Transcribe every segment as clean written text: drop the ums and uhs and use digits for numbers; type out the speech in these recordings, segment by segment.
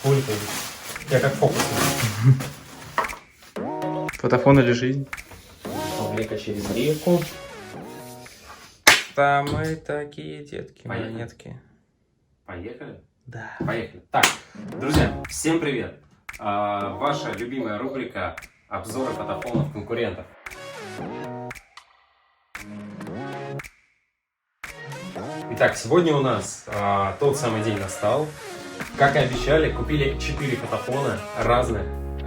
Сколько? Я как фокусник. Фотофон или жизнь? Река через реку. Да, мы такие детки, Поехали. монетки. Поехали? Да. Поехали. Так, друзья, всем привет. Ваша любимая рубрика обзоры фотофонов конкурентов. Итак, сегодня у нас тот самый день настал. Как и обещали, купили 4 фотофона разных,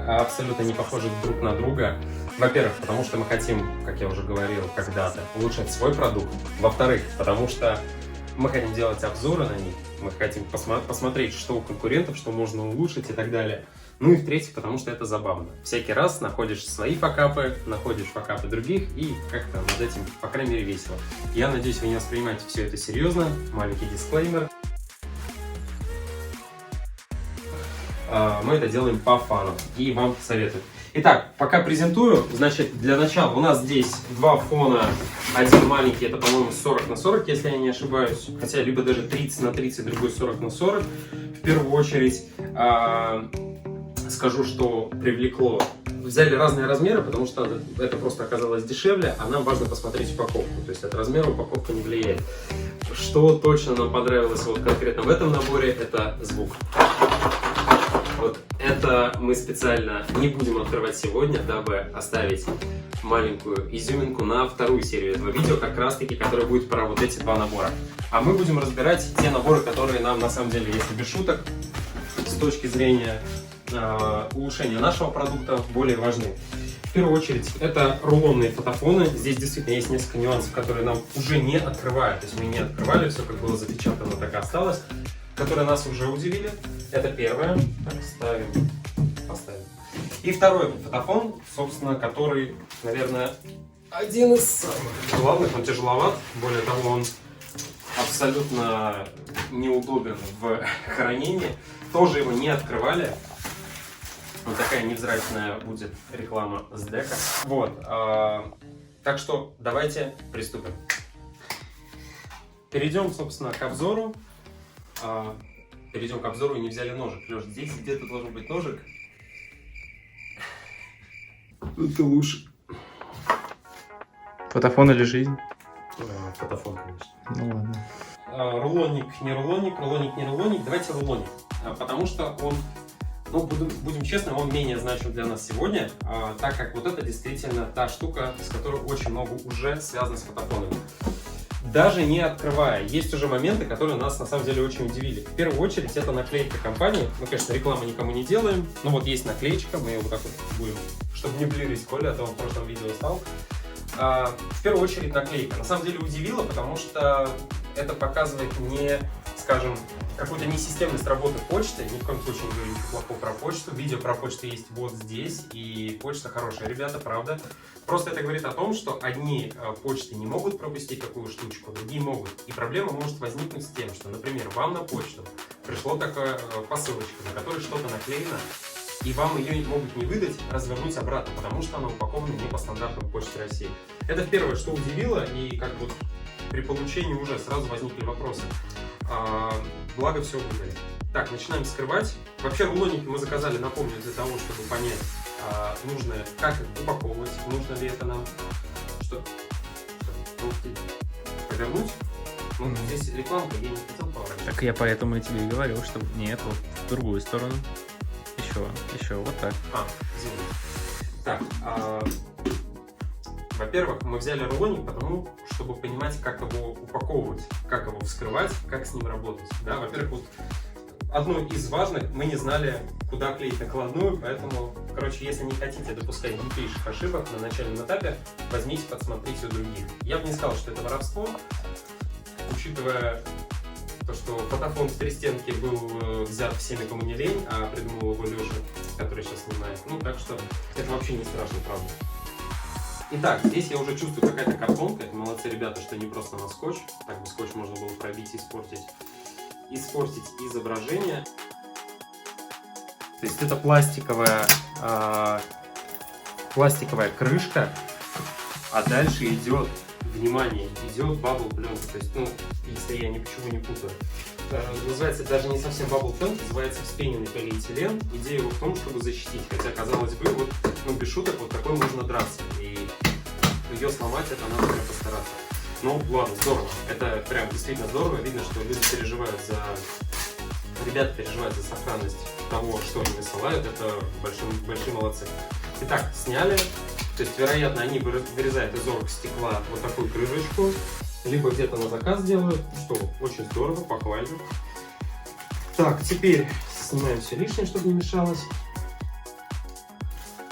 абсолютно не похожих друг на друга. Во-первых, потому что мы хотим, как я уже говорил когда-то, улучшать свой продукт. Во-вторых, потому что мы хотим делать обзоры на них. Мы хотим посмотреть, что у конкурентов, что можно улучшить и так далее. Ну и в-третьих, потому что это забавно. Всякий раз находишь свои факапы, находишь факапы других и как-то над этим, по крайней мере, весело. Я надеюсь, вы не воспринимаете все это серьезно. Маленький дисклеймер. Мы это делаем по фану и вам советую. Итак, пока презентую, значит, для начала у нас здесь два фона. Один маленький, это, по-моему, 40 на 40, если я не ошибаюсь. Хотя, либо даже 30 на 30, другой 40 на 40. В первую очередь, скажу, что привлекло. Взяли разные размеры, потому что это просто оказалось дешевле, а нам важно посмотреть упаковку. То есть от размера упаковка не влияет. Что точно нам понравилось вот конкретно в этом наборе, это звук. Вот это мы специально не будем открывать сегодня, дабы оставить маленькую изюминку на вторую серию этого видео, как раз таки, которая будет про вот эти два набора. А мы будем разбирать те наборы, которые нам на самом деле, если без шуток, с точки зрения улучшения нашего продукта, более важны. В первую очередь, это рулонные фотофоны. Здесь действительно есть несколько нюансов, которые нам уже не открывают. То есть мы не открывали, все как было запечатано, так и осталось. Которые нас уже удивили. Это первое. Так, ставим, поставим. И второй фотофон, собственно, который, наверное, один из самых главных. Он тяжеловат. Более того, он абсолютно неудобен в хранении. Тоже его не открывали. Вот такая невзрачная будет реклама с дека. Вот. Так что давайте приступим. Перейдем, собственно, к обзору. Перейдем к обзору и не взяли ножик. Леш, здесь где-то должен быть ножик. Это лучше. Фотофон или жизнь? Фотофон, конечно. Ну ладно. Рулонник, не рулонник, рулонник, не рулонник. Давайте рулонник. Потому что он, ну, будем честны, он менее значим для нас сегодня, так как вот это действительно та штука, с которой очень много уже связано с фотофонами. Даже не открывая, есть уже моменты, которые нас на самом деле очень удивили. В первую очередь, это наклейка компании. Мы, конечно, рекламу никому не делаем, но вот есть наклеечка, мы ее вот так вот будем, чтобы не блирить Коля, а то он в прошлом видео стал. В первую очередь наклейка. На самом деле удивила, потому что это показывает не, скажем, какую-то несистемность работы почты. Ни в коем случае не говорю ничего плохого про почту. Видео про почту есть вот здесь, и почта хорошая, ребята, правда. Просто это говорит о том, что одни почты не могут пропустить такую штучку, другие могут. И проблема может возникнуть с тем, что, например, вам на почту пришло такая посылочка, на которой что-то наклеено, и вам ее могут не выдать, развернуть обратно, потому что она упакована не по стандартам Почты России. Это первое, что удивило, и как бы при получении уже сразу возникли вопросы. Благо все выдали. Так, начинаем скрывать. Вообще рулонники мы заказали, напомню, для того, чтобы понять, нужно как их упаковывать, нужно ли это нам что повернуть. Ну, здесь рекламка, я не хотел поворачивать. Так я поэтому и тебе и говорил, что нет, вот в другую сторону. Еще, вот так. Извините. Так, во-первых, мы взяли рулоник, потому чтобы понимать, как его упаковывать, как его вскрывать, как с ним работать. Да, во-первых, вот одно из важных, мы не знали, куда клеить накладную, поэтому, короче, если не хотите допускать дичайших ошибок на начальном этапе, возьмите, подсмотрите у других. Я бы не сказал, что это воровство, учитывая то, что фотофон в перестенке был взят всеми, кому не лень, а придумал его Леша, который сейчас снимает. Ну, так что это вообще не страшно, правда. Итак, здесь я уже чувствую какая-то картонка. Это молодцы ребята, что не просто на скотч. Так бы скотч можно было пробить и испортить изображение. То есть это пластиковая крышка, а дальше идет, внимание, идет бабл пленка. То есть, ну, если я ничего не путаю. называется даже не совсем bubble tank, называется вспененный полиэтилен. Идея его в том, чтобы защитить. Хотя, казалось бы, вот, ну, без шуток, вот такой можно драться. И ее сломать, это надо прям постараться. Ну, ладно, здорово. Это прям действительно здорово. Видно, что люди переживают за... Ребята переживают за сохранность того, что они высылают. Это большие молодцы. Итак, сняли. То есть, вероятно, они вырезают из оргстекла вот такую крышечку. Либо где-то на заказ делают, что очень здорово, похвально. Так, теперь снимаем все лишнее, чтобы не мешалось.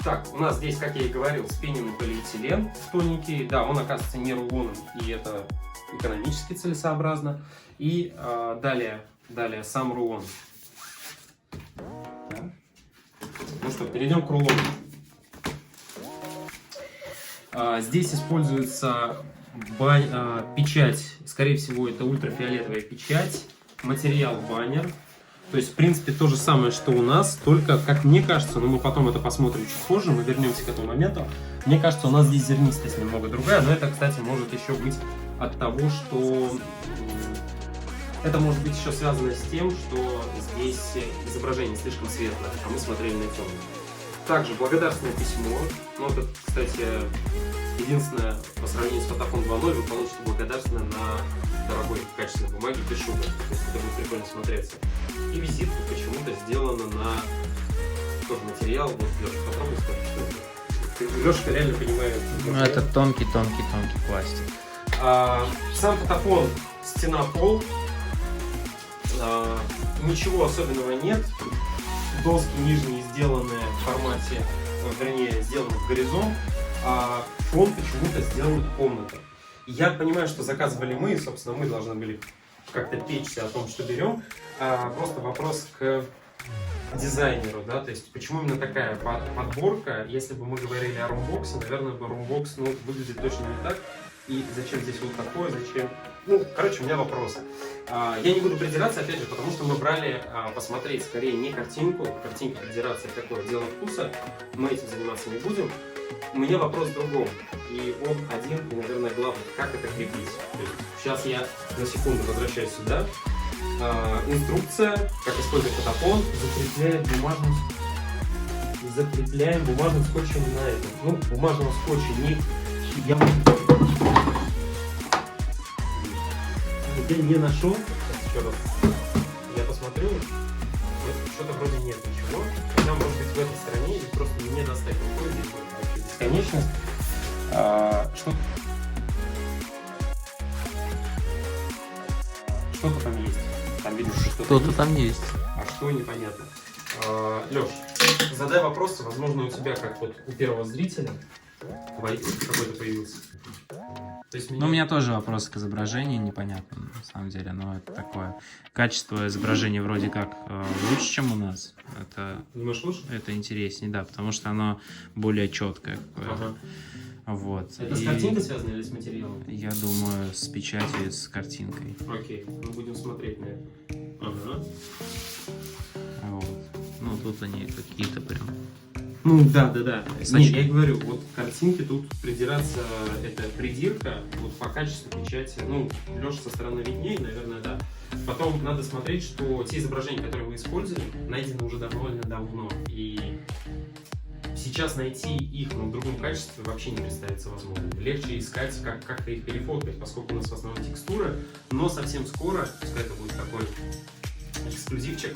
Так, у нас здесь, как я и говорил, вспененный полиэтилен тоненький. Да, он оказывается не рулоном, и это экономически целесообразно. И далее сам рулон. Да. Ну что, перейдем к рулону. Здесь используется печать, скорее всего, это ультрафиолетовая печать, материал баннер. То есть, в принципе, то же самое, что у нас, только, как мне кажется, но мы потом это посмотрим чуть позже, мы вернемся к этому моменту. Мне кажется, у нас здесь зернистость немного другая, но это, кстати, может еще быть от того, что... Это может быть еще связано с тем, что здесь изображение слишком светлое, а мы смотрели на темное. Также благодарственное письмо. Ну, это, кстати, единственное, по сравнению с Фотофон 2.0, вы получите благодарственное на дорогой качественной бумаге без шума. То есть это будет прикольно смотреться. И визитка почему-то сделана на тоже материал. Вот, Леша, попробуй сказать, что это. Леша реально понимает. Ну, это тонкий пластик. Сам Фотофон, стена, пол. Ничего особенного нет. Доски нижние сделаны в формате, вернее, сделаны в горизонт, а фон почему-то сделан комната. Я понимаю, что заказывали мы, и, собственно, мы должны были как-то печься о том, что берем. Просто вопрос к дизайнеру, да, то есть почему именно такая подборка. Если бы мы говорили о румбоксе, наверное, бы румбокс, ну, выглядит точно не так. И зачем здесь вот такое, зачем? Ну, короче, у меня вопросы. Я не буду придираться, опять же, потому что мы брали посмотреть скорее не картинку. Картинка придираться — такое дело вкуса. Мы этим заниматься не будем. У меня вопрос в другом. И он один, и, наверное, главный. Как это крепить? То есть, сейчас я на секунду возвращаюсь сюда. Инструкция, как использовать фотофон. Закрепляем бумажным скотчем на этом. Ну, бумажного скотча не... Я не нашел. Еще раз. Я посмотрю. Что-то вроде нет ничего. Хотя, может быть, в этой стороне или просто не достать рукой. Здесь будет вообще бесконечность. Что-то там есть. Там видно, что что-то там есть. А что, непонятно. Леш, задай вопросы. Возможно, у тебя, как вот у первого зрителя, какой-то появился. То есть Ну, у меня тоже вопрос к изображению непонятно, на самом деле, но это такое. Качество изображения вроде как лучше, чем у нас. Это, думаешь, лучше? Это интереснее, да, потому что оно более четкое. Ага. Вот. Это с картинкой связано или с материалом? Я думаю, с печатью и с картинкой. Окей, мы будем смотреть на это. Ага. Вот. Ну, тут они какие-то прям... Ну да. Нет, я и говорю, вот картинки тут придираться, это придирка, вот по качеству печати, ну, Леша со стороны виднее, наверное, да. Потом надо смотреть, что те изображения, которые мы использовали, найдены уже довольно давно, и сейчас найти их в другом качестве вообще не представляется возможным. Легче искать, как-то их перефоткать, поскольку у нас в основном текстура, но совсем скоро, пускай это будет такой эксклюзивчик,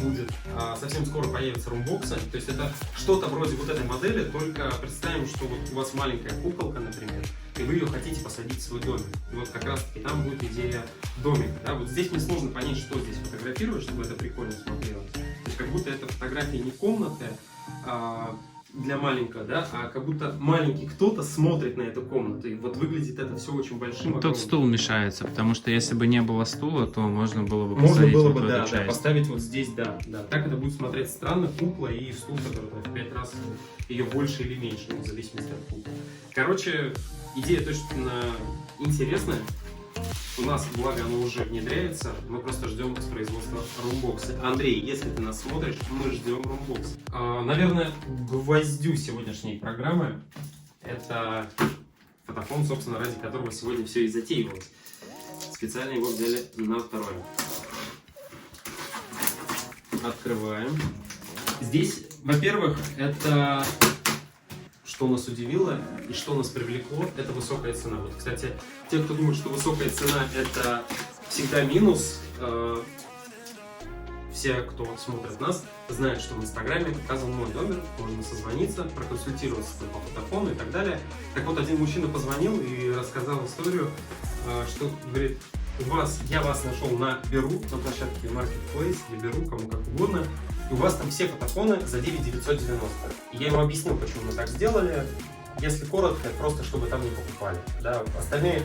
будет. Совсем скоро появятся румбоксы. То есть это что-то вроде вот этой модели, только представим, что вот у вас маленькая куколка, например, и вы ее хотите посадить в свой домик. И вот как раз таки там будет идея домика. Да? Вот здесь мне сложно понять, что здесь фотографировать, чтобы это прикольно смотрелось. То есть как будто эта фотография не комната для маленького, да, а как будто маленький кто-то смотрит на эту комнату. И вот выглядит это все очень большим. Тут стул мешается, потому что если бы не было стула, то можно было бы поставить вот да, эту часть. Поставить вот здесь, да. Так это будет смотреться странно, кукла и стул, который в 5 раз ее больше или меньше, в зависимости от куклы. Короче, идея точно интересная. У нас, благо, оно уже внедряется, мы просто ждем с производства румбокса. Андрей, если ты нас смотришь, мы ждем румбокс. Наверное, гвоздю сегодняшней программы это фотофон, собственно, ради которого сегодня все и затеивалось. Специально его взяли на второе. открываем. Здесь, во-первых, это, что нас удивило и что нас привлекло, это высокая цена. Вот, кстати, те, кто думает, что высокая цена это всегда минус, все, кто смотрит нас, знают, что в Инстаграме указан мой номер, можно созвониться, проконсультироваться по фотофону и так далее. Так вот, один мужчина позвонил и рассказал историю, что, говорит, я вас нашел на Беру, на площадке Marketplace, или Беру, кому как угодно, и у вас там все фотофоны за 9,990. И я ему объяснил, почему мы так сделали. Если коротко, просто чтобы там не покупали. Да? Остальные,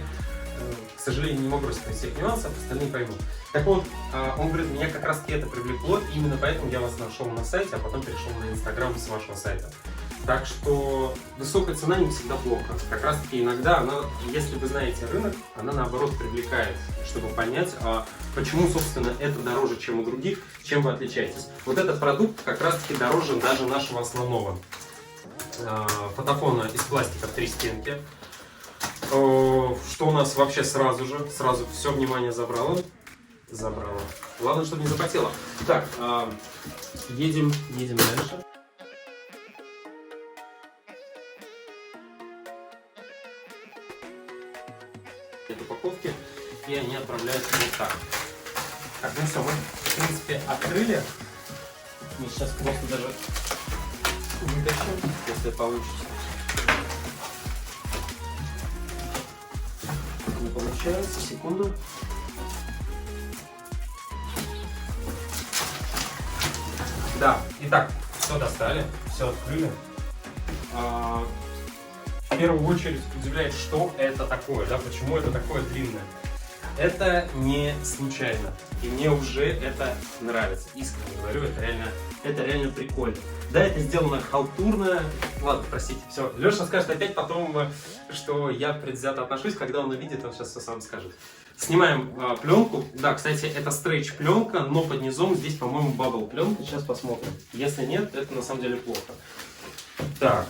к сожалению, не могу рассказать всех нюансов, остальные поймут. Так вот, он говорит, меня как раз таки это привлекло, именно поэтому я вас нашел на сайте, а потом перешел на Инстаграм с вашего сайта. Так что высокая цена не всегда плохо. Как раз таки иногда она, если вы знаете рынок, она наоборот привлекает, чтобы понять, почему, собственно, это дороже, чем у других, чем вы отличаетесь. Вот этот продукт как раз таки дороже даже нашего основного фотофона из пластика в 3 стенки. Что у нас вообще сразу все внимание забрало. Главное, чтобы не запотело. Так, едем дальше. Эти упаковки, и они отправляются вот так. Так, ну все, мы, в принципе, открыли. Мы сейчас просто даже вытащим, если получится. Не получается, секунду. Да, итак, все достали, все открыли. В первую очередь удивляет, что это такое, да, почему это такое длинное. Это не случайно, и мне уже это нравится, искренне говорю, это реально прикольно. Да, это сделано халтурно, ладно, простите, все. Леша скажет опять потом, что я предвзято отношусь, когда он увидит, он сейчас все сам скажет. Снимаем пленку, да, кстати, это стрейч пленка, но под низом здесь, по-моему, бабл пленка, сейчас посмотрим. Если нет, это на самом деле плохо. Так.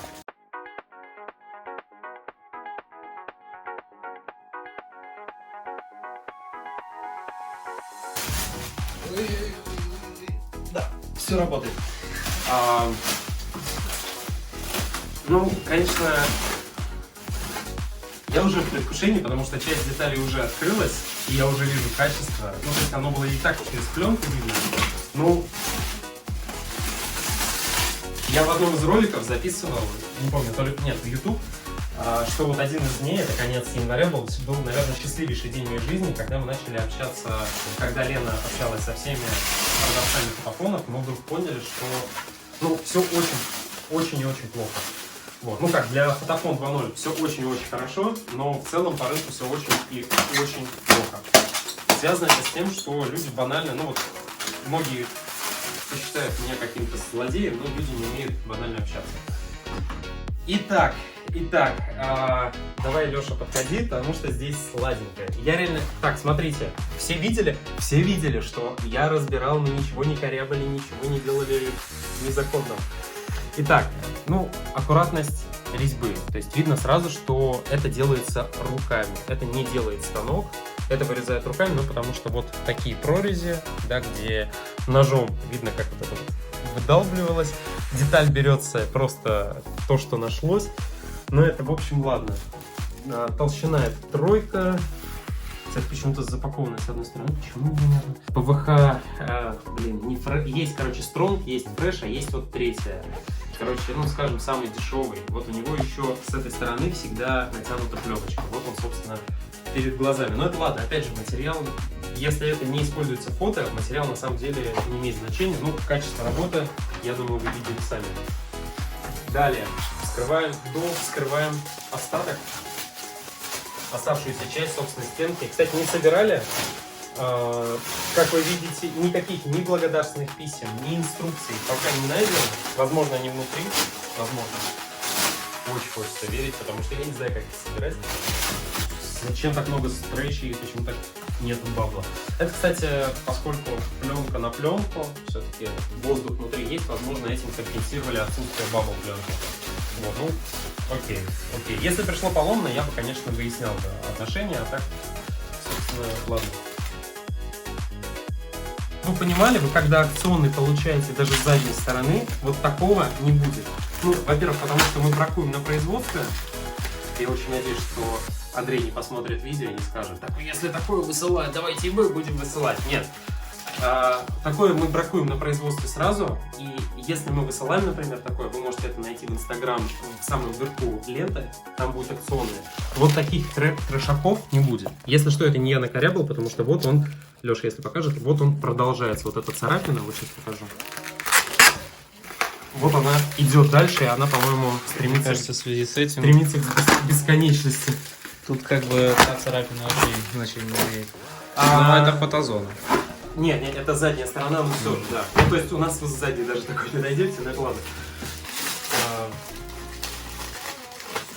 Да, все работает. Ну, конечно, я уже в предвкушении, потому что часть деталей уже открылась, и я уже вижу качество. Ну, то есть оно было и так через пленку видно. Ну, я в одном из роликов записывал, не помню, то ли нет, в YouTube, что вот один из дней, это конец января был, наверное, счастливейший день в моей жизни, когда мы начали общаться, когда Лена общалась со всеми продавцами фотофонов, мы вдруг поняли, что, ну, все очень и очень плохо. Вот. Ну как, для фотофон 2.0 все очень и очень хорошо, но в целом по рынку все очень и очень плохо. Связано это с тем, что люди банально, ну вот, многие посчитают меня каким-то злодеем, но люди не умеют банально общаться. Итак, давай, Леша, подходи, потому что здесь сладенькое. Я реально... Так, смотрите, все видели, что я разбирал, мы ничего не корябали, ничего не делали незаконно. Итак, ну, аккуратность резьбы. То есть видно сразу, что это делается руками. Это не делает станок, это вырезает руками, ну, потому что вот такие прорези, да, где ножом видно, как вот это вот выдалбливалось. Деталь берется просто то, что нашлось. Но это, в общем, ладно. Толщина это 3. Кстати, почему-то запаковано с одной стороны. Почему непонятно? ПВХ, есть, короче, стронг, есть фреш, а есть вот 3. Короче, ну, скажем, самый дешевый. Вот у него еще с этой стороны всегда натянута пленочка. Вот он, собственно, перед глазами. Но это ладно, опять же, материал. Если это не используется фото, материал на самом деле не имеет значения. Ну, качество работы, я думаю, вы видели сами. Далее, вскрываем остаток. Оставшуюся часть, собственно, стенки. Кстати, не собирали, как вы видите, никаких ни благодарственных писем, ни инструкций пока не найдено. Возможно, они внутри. Возможно. Очень хочется верить, потому что я не знаю, как их собирать. Зачем так много стрейчей и почему так нету бабла? Это, кстати, поскольку пленка на пленку, все-таки воздух внутри есть, возможно, этим компенсировали отсутствие бабл пленки. Вот, ну, окей. Если пришло поломано, я бы, конечно, выяснял отношения, а так, собственно, ладно. вы понимали, вы когда акционный получаете даже с задней стороны, вот такого не будет. Ну, во-первых, потому что мы бракуем на производстве. Я очень надеюсь, что Андрей не посмотрит видео и не скажет: так, если такое высылают, давайте и мы будем высылать. Нет. Такое мы бракуем на производстве сразу, и если мы высылаем, например, такое, вы можете это найти в Инстаграм, в самом верху ленты, там будет акционные. Вот таких трешаков не будет. Если что, это не я накорябал, потому что вот он, Леша, если покажет, вот он продолжается, вот эта царапина, вот сейчас покажу. Вот она идет дальше, и она, по-моему, Мне кажется, в связи с этим... стремится к бесконечности. Тут как бы та царапина вообще значения не имеет. Но это фотозона. Нет, это задняя сторона, но все же, да. Ну, то есть у нас вы сзади даже такой не найдете, но это ладно.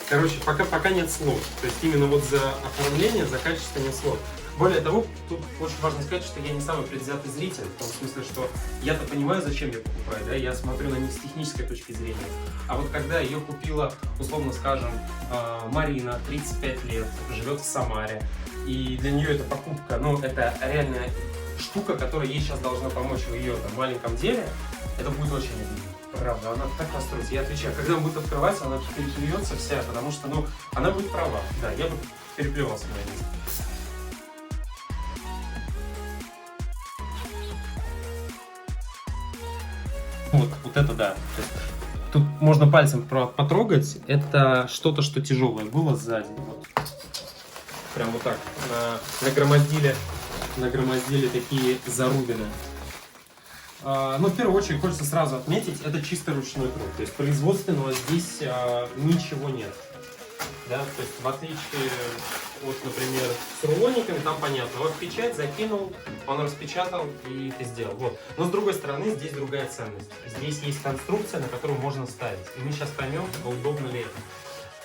Короче, пока нет слов. То есть именно вот за оформление, за качество нет слов. Более того, тут очень важно сказать, что я не самый предвзятый зритель, в том смысле, что я-то понимаю, зачем я покупаю, да, я смотрю на них с технической точки зрения. А вот когда ее купила, условно скажем, Марина, 35 лет, живет в Самаре, и для нее эта покупка, ну, это реальная штука, которая ей сейчас должна помочь в ее там маленьком деле, это будет очень обидно. Правда, она так расстроится. Я отвечаю, когда он будет открываться, она переплюется вся, потому что, ну, она будет права. Да, я бы переплевался на месте. Вот это да. То есть, тут можно пальцем потрогать. Это что-то, что тяжелое было сзади. Вот. Прям вот так нагромоздили такие зарубины. Но в первую очередь хочется сразу отметить, это чисто ручной труд. То есть производственного здесь ничего нет. Да? То есть в отличие от, например, с рулониками, там понятно. Вот печать закинул, он распечатал и ты сделал. Вот. Но с другой стороны, здесь другая ценность. Здесь есть конструкция, на которую можно ставить. И мы сейчас поймем, удобно ли это.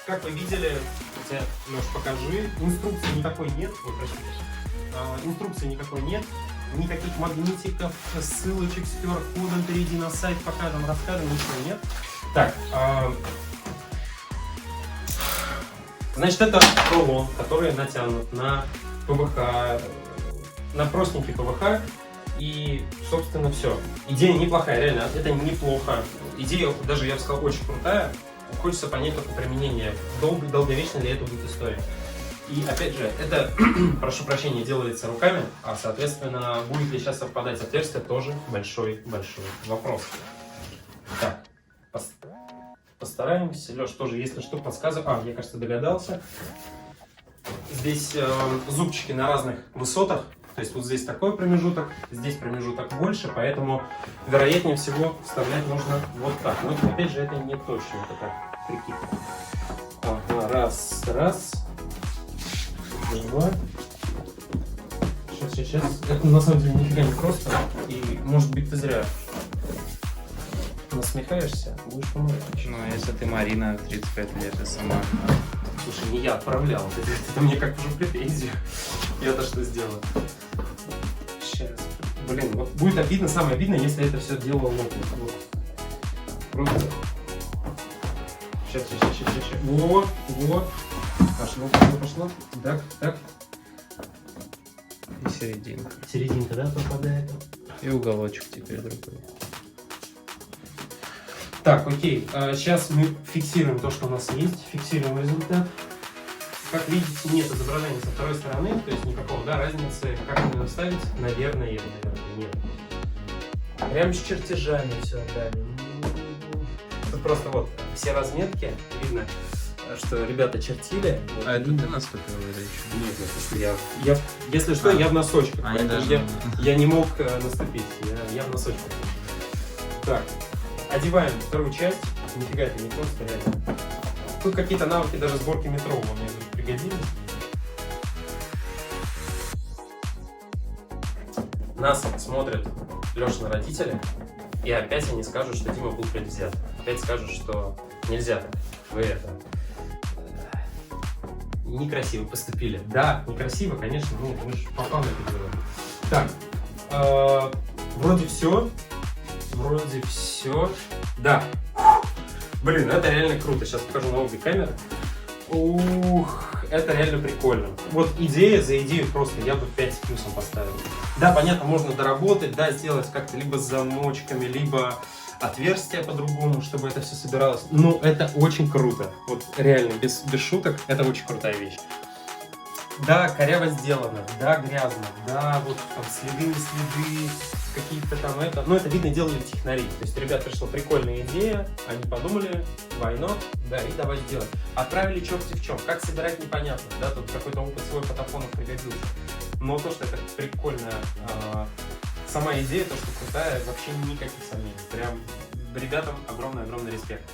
Как вы видели, хотя, Леш, покажи, инструкции никакой нет. Ой, простите. Инструкции никакой нет. Никаких магнитиков, ссылочек с QR-кодом, перейди на сайт, пока там рассказываем, ничего нет. Так, значит, это рулон, который натянут на ПВХ, на простенький ПВХ. И, собственно, все. Идея неплохая, реально, это неплохо. Идея, даже я бы сказал, очень крутая. Хочется понять только применение. Долговечно ли это будет история. И, опять же, это, прошу прощения, делается руками, а, соответственно, будет ли сейчас совпадать отверстие, тоже большой-большой вопрос. Так, постараемся. Леш, тоже, если что, подсказываю. Я, кажется, догадался. Здесь зубчики на разных высотах. То есть вот здесь такой промежуток, здесь промежуток больше, поэтому, вероятнее всего, вставлять нужно вот так. Но, опять же, это не точно, это так, прикид. Ага, раз. Два. Сейчас. Это на самом деле нифига не просто. И может быть ты зря насмехаешься, будешь помогать. Ну, а если ты Марина, 35 лет, и сама... Слушай, не я отправлял. Это мне как-то уже претензию. Я-то что сделал? Сейчас. Блин, вот будет обидно, самое обидное, если это все дело лопнет. Вот. Просто. Сейчас. Вот. Пошло. Так. И серединка. Серединка, да, попадает? И уголочек теперь другой. Так, окей. Сейчас мы фиксируем то, что у нас есть. Фиксируем результат. Как видите, нет изображения со второй стороны, то есть никакого, да, разницы, как именно вставить, наверное, нет. Прям с чертежами все отдали. Тут просто вот все разметки, видно, что ребята чертили. Вот, А это ты наступил или еще? Нет, если что, я в носочках. Даже... Я не мог наступить, я в носочках. Так, одеваем вторую часть. Нифига это не просто, реально. Тут какие-то навыки даже сборки метро у меня пригодились. Нас смотрят Лешины родители, и опять они скажут, что Дима был предвзят. Опять скажут, что нельзя так. Вы это... некрасиво поступили. Да, некрасиво, конечно, ну, мы же попал на это дело. Так, вроде все. Да. Блин, это реально круто. Сейчас покажу на обе камеры. Ух, это реально прикольно. Вот идея за идею просто я бы 5 с плюсом поставил. Да, понятно, можно доработать, да, сделать как-то либо с замочками, либо отверстия по-другому, чтобы это все собиралось. Но это очень круто. Вот реально, без шуток, это очень крутая вещь. Да, коряво сделано, да, грязно, да, вот там следы, не следы, какие-то там это. Но это, видно, делали технари. То есть, ребят, пришла прикольная идея, они подумали, why not, да, и давай делать. Отправили черти в чем. Как собирать, непонятно, да, тут какой-то опыт свой фотофонов пригодился. Но то, что это прикольно, сама идея, то, что крутая, вообще никаких сомнений. Прям ребятам огромный респект.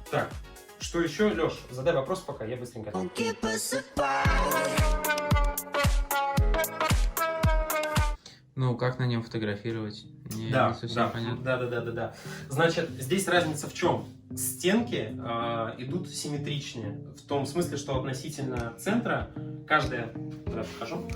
Так, что еще, Леш, задай вопрос пока, я быстренько. Ну, как на нем фотографировать? Не совсем понятно. Да. Значит, здесь разница в чем? Стенки идут симметричнее. В том смысле, что относительно центра каждая... Давай покажу.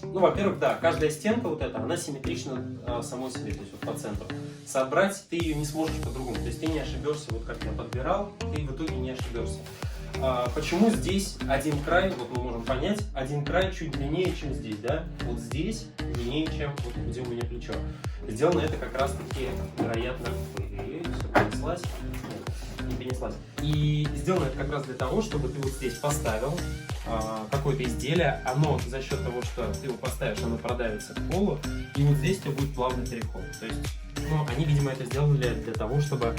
Ну, во-первых, да, каждая стенка вот эта, она симметрична самой себе, то есть вот по центру. Собрать ты ее не сможешь по-другому. То есть ты не ошибешься, вот как я подбирал, ты в итоге не ошибешься. Почему здесь один край, вот мы можем понять, один край чуть длиннее, чем здесь, да? Вот здесь длиннее, чем вот где у меня плечо. Сделано это как раз таки, вероятно, все понеслась. Нет, не понеслась. И сделано это как раз для того, чтобы ты вот здесь поставил какое-то изделие, оно за счет того, что ты его поставишь, оно продавится к полу, и вот здесь у тебя будет плавный переход. То есть, ну, они, видимо, это сделали для того, чтобы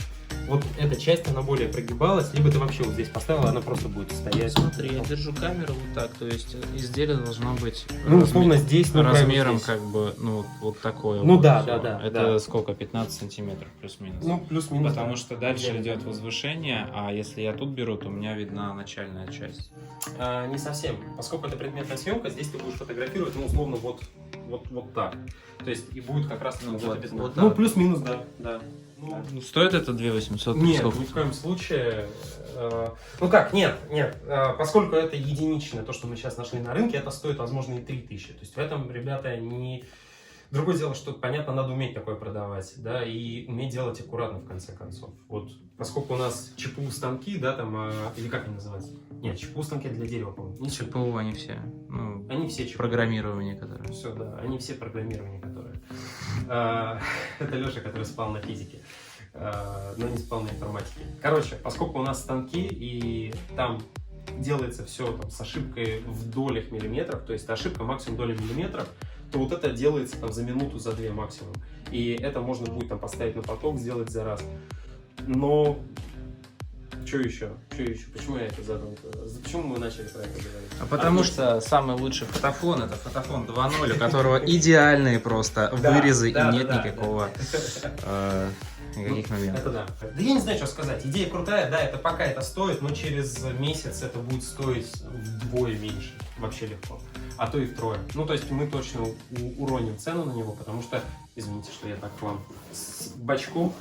вот эта часть, она более прогибалась, либо ты вообще вот здесь поставил, она просто будет стоять. Смотри, я держу камеру вот так, то есть изделие должно быть условно здесь, размером здесь. как бы, ну, вот такое. Ну вот да, всё. да. Это сколько? 15 сантиметров плюс-минус. Ну, плюс-минус. Потому что дальше идет возвышение, а если я тут беру, то у меня видна начальная часть. Не совсем. Поскольку это предметная съемка, здесь ты будешь фотографировать, ну, условно, вот так. То есть и будет как раз вот плюс-минус, да. Ну, стоит это 2800? Нет, сколько? ни в коем случае. Ну как, нет. Поскольку это единичное, то, что мы сейчас нашли на рынке, это стоит, возможно, и 3000. То есть в этом, ребята, не... Другое дело, что, понятно, надо уметь такое продавать, да, и уметь делать аккуратно, в конце концов. Вот, поскольку у нас ЧПУ станки, да, там, или как они называются? Нет, ЧПУ станки для дерева, по-моему. Не ЧПУ, они все. Ну, они все ЧПУ. Программирование, которые. Все, да, они все программирование, которые. Это Леша, который спал на физике, но не спал на информатике. Короче, поскольку у нас станки, и там делается все там, с ошибкой в долях миллиметров, то есть ошибка максимум доля миллиметров, то вот это делается там за минуту, за 2 максимум. И это можно будет там поставить на поток, сделать за раз. Но что еще? Почему я это задал? Почему мы начали про это говорить? Потому что самый лучший фотофон — это фотофон 2.0, у которого идеальные просто вырезы и нет никакого никаких моментов. Это да. Да я не знаю, что сказать. Идея крутая, да, это пока это стоит, но через месяц это будет стоить вдвое меньше. Вообще легко. А то и втрое. Ну, то есть мы точно уроним цену на него, потому что, извините, что я так к вам с бачку,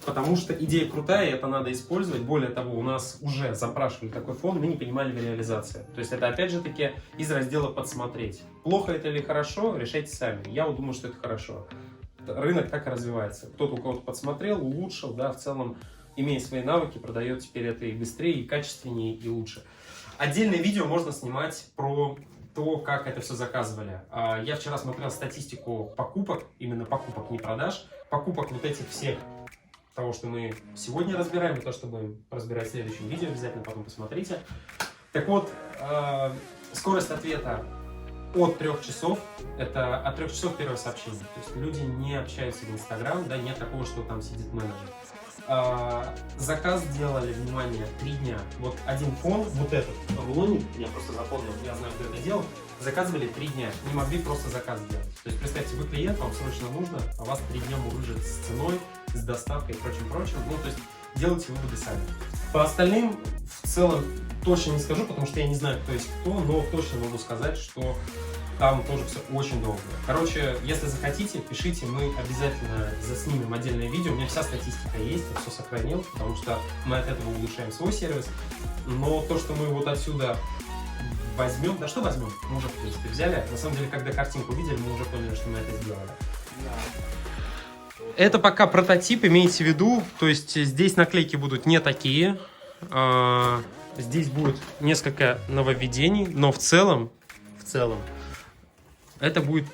потому что идея крутая, и это надо использовать. Более того, у нас уже запрашивали такой фон, мы не понимали в реализации. То есть это, опять же таки, из раздела «подсмотреть». Плохо это или хорошо, решайте сами. Я вот думаю, что это хорошо. Рынок так и развивается. Кто-то у кого-то подсмотрел, улучшил, да, в целом, имея свои навыки, продает теперь это и быстрее, и качественнее, и лучше. Отдельное видео можно снимать про то, как это все заказывали. Я вчера смотрел статистику покупок, именно покупок, не продаж, покупок вот этих всех, того, что мы сегодня разбираем, и то, что будем разбирать в следующем видео, обязательно потом посмотрите. Так вот, скорость ответа от 3 часов, это от 3 часов первое сообщение. То есть люди не общаются в Инстаграм, да, нет такого, что там сидит менеджер. Заказ делали, внимание, 3 дня. Вот один фон, вот этот рулоник, я просто запомнил, я знаю, кто это делал, заказывали 3 дня. Не могли просто заказ делать. То есть, представьте, вы клиент, вам срочно нужно, а вас 3 дня мурыжит с ценой, с доставкой и прочим. Ну, то есть, делайте выводы сами. По остальным, в целом, точно не скажу, потому что я не знаю, кто есть кто, но точно могу сказать, что там тоже все очень долго. Короче, если захотите, пишите, мы обязательно заснимем отдельное видео. У меня вся статистика есть, я все сохранил, потому что мы от этого улучшаем свой сервис. Но то, что мы вот отсюда возьмем, да что возьмем? Мы уже, в принципе, взяли. На самом деле, когда картинку увидели, мы уже поняли, что мы это сделали. Это пока прототип, имейте в виду. То есть здесь наклейки будут не такие. Здесь будет несколько нововведений, но в целом, это будет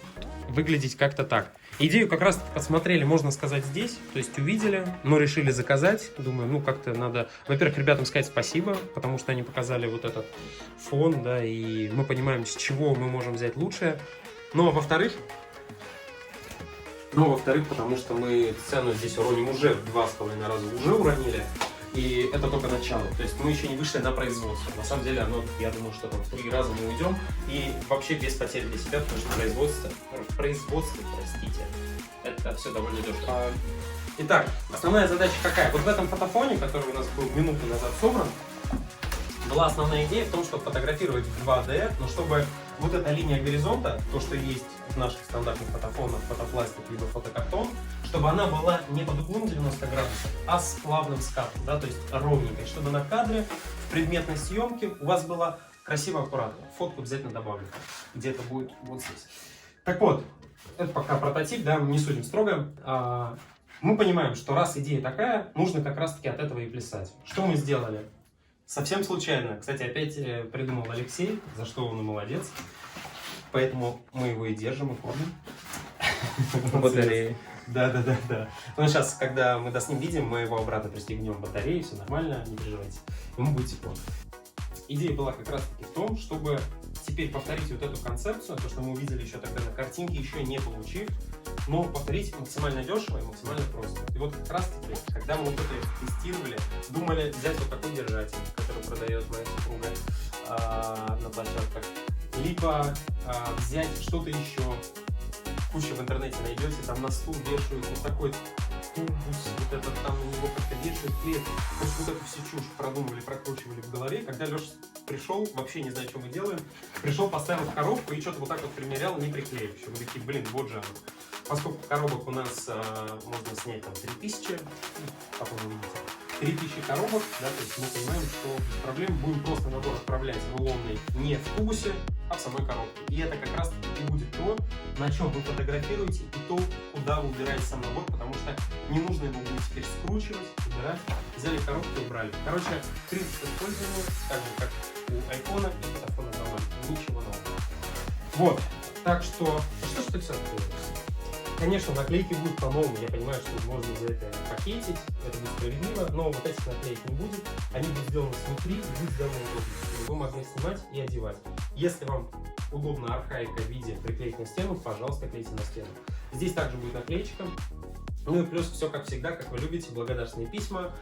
выглядеть как-то так. Идею как раз посмотрели, можно сказать, здесь, то есть увидели, но решили заказать. Думаю, ну как-то надо, во-первых, ребятам сказать спасибо, потому что они показали вот этот фон, да, и мы понимаем, с чего мы можем взять лучшее. Ну, а во-вторых, потому что мы цену здесь уроним уже в 2,5 раза, уже уронили. И это только начало. То есть мы еще не вышли на производство. На самом деле, оно, я думаю, что там в 3 раза мы уйдем. И вообще без потерь для себя, потому что в производстве, это все довольно дешево. Итак, основная задача какая? Вот в этом фотофоне, который у нас был минуту назад собран, была основная идея в том, чтобы фотографировать в 2D, но чтобы вот эта линия горизонта, то, что есть в наших стандартных фотофонах, фотопластик либо фотокартон, чтобы она была не под углом 90 градусов, а с плавным скатом, да, то есть ровненькой, чтобы на кадре в предметной съемке у вас было красиво, аккуратно. Фотку обязательно добавлю, где-то будет вот здесь. Так вот, это пока прототип, да, не судим строго. Мы понимаем, что раз идея такая, нужно как раз-таки от этого и плясать. Что мы сделали? Совсем случайно. Кстати, опять придумал Алексей, за что он и молодец. Поэтому мы его и держим, и кормим. Батареи. Да. Но сейчас, когда мы с ним видим, мы его обратно пристегнем батареи, все нормально, не переживайте. Ему будет тепло. Идея была как раз-таки в том, чтобы теперь повторить вот эту концепцию, то, что мы увидели еще тогда на картинке, еще не получив, но повторить максимально дешево и максимально просто. И вот как раз-таки, когда мы вот это тестировали, думали взять вот такой держатель, который продает моя супруга на площадках, либо взять что-то еще. Куча в интернете найдете, там на стул вешают вот такой тубус, вот этот там на него как-то вешают клей. В общем, вот эту всю чушь продумывали, прокручивали в голове. Когда Леша пришел, вообще не знаю, что мы делаем, пришел, поставил в коробку и что-то вот так вот примерял, не приклеивающий. Мы такие, блин, вот же оно. Поскольку коробок у нас можно снять там 3000, потом вы видите, 3000 коробок, да, то есть мы понимаем, что без проблем будем просто набор отправлять рулонный не в тубусе, а в самой коробке. И это как раз и будет то, на чем вы фотографируете, и то, куда вы убираете сам набор, потому что не нужно его будет теперь скручивать, убирать. Взяли коробку и убрали. Короче, принцип использования, так же как у айфона и фотофона довольно. Ничего нового. Вот. Так что ты все делаешь? Конечно, наклейки будут по-новому. Я понимаю, что можно за это пакетить, это будет справедливо, но вот этих наклеек не будет. Они будут сделаны снутри и будут сделаны удобно, чтобы вы могли снимать и одевать. Если вам удобно архаика в виде приклеить на стену, пожалуйста, клейте на стену. Здесь также будет наклеечка. Ну и плюс все как всегда, как вы любите, благодарственные письма,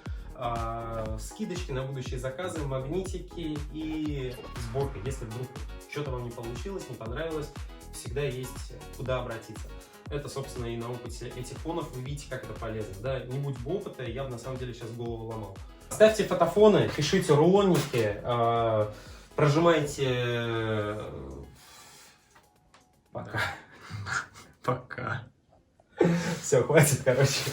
скидочки на будущие заказы, магнитики и сборка. Если вдруг что-то вам не получилось, не понравилось, всегда есть куда обратиться. Это, собственно, и на опыте этих фонов вы видите, как это полезно. Да? Не будь бы опыта, я бы на самом деле сейчас голову ломал. Ставьте фотофоны, пишите рулонники, прожимайте... Пока. Пока. Все, хватит, короче.